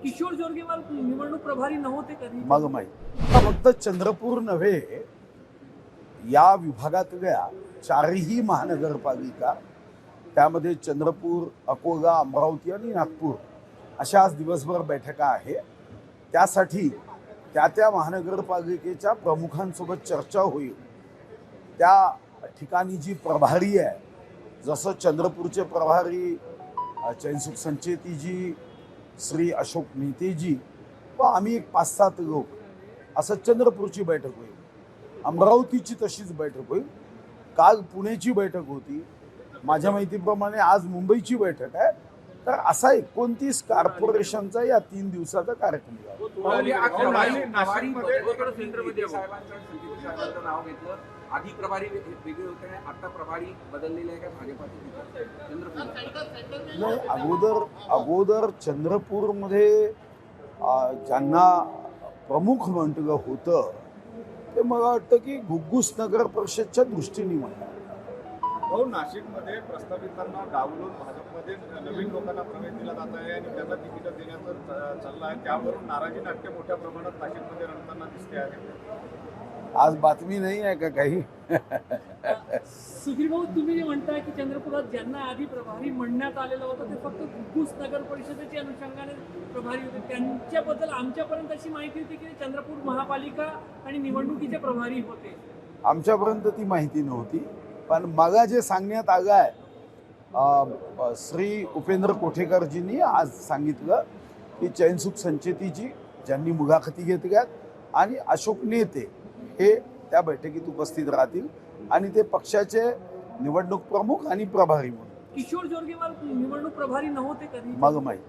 किशोर जोरगेवार निवडणूक प्रभारी नव्हते कधी? मग माहीत फक्त चंद्रपूर नव्हे, या विभागातल्या चारही महानगरपालिका, त्यामध्ये चंद्रपूर, अकोला, अमरावती आणि नागपूर अशा आज दिवसभर बैठका आहे. त्यासाठी त्या महानगरपालिकेच्या प्रमुखांसोबत चर्चा होईल. त्या ठिकाणी जी प्रभारी आहे, जसं चंद्रपूरचे प्रभारी चैनसुख संचेतीजी, श्री अशोक नेतेजी व आम्ही एक 5-7 लोक, असं चंद्रपूरची बैठक होईल. अमरावतीची तशीच बैठक होईल. काल पुण्याची बैठक होती. माझ्या माहितीप्रमाणे आज मुंबईची बैठक आहे. तर असा 29 कॉर्पोरेशनचा या 3 दिवसाचा कार्यक्रम आधी प्रभारी वेगळे होते, आता प्रभारी बदललेले आहे का भाजपाचे? नाही, अगोदर चंद्रपूरमध्ये ज्यांना प्रमुख म्हटलं होतं ते मला वाटतं की घुग्गुस नगर परिषदच्या दृष्टीने म्हणतात. भाऊ, नाशिकमध्ये प्रस्तावितांना डावलून भाजपमध्ये नवीन लोकांना प्रवेश दिला जात आहे आणि त्यांना तिकीट देण्याचं चाललं आहे. त्यावरून नाराजी नाट्य मोठ्या प्रमाणात नाशिकमध्ये रंगताना दिसते आहे. आज बातमी नाही आहे का काही? सुधीर भाऊ, तुम्ही जे म्हणताय की चंद्रपुरात ज्यांना आधी प्रभारी म्हणण्यात आलेलं होतं ते फक्त घुग्गुस नगर परिषदेच्या अनुषंगाने प्रभारी होते, त्यांच्याबद्दल आमच्यापर्यंत अशी माहिती होती की ते चंद्रपूर महापालिका आणि निवडणुकीचे प्रभारी होते. आमच्यापर्यंत ती माहिती नव्हती. पण मला जे सांगण्यात आलं आहे, श्री उपेंद्र कोठेकरजींनी आज सांगितलं की चैनसुख संचेतीजी, ज्यांनी मुलाखती घेतल्यात, आणि अशोक नेते हे त्या बैठकीत उपस्थित राहतील आणि ते पक्षाचे निवडणूक प्रमुख आणि प्रभारी म्हणून. किशोर जोरगेवार निवडणूक प्रभारी नव्हते कधी? मग माहीत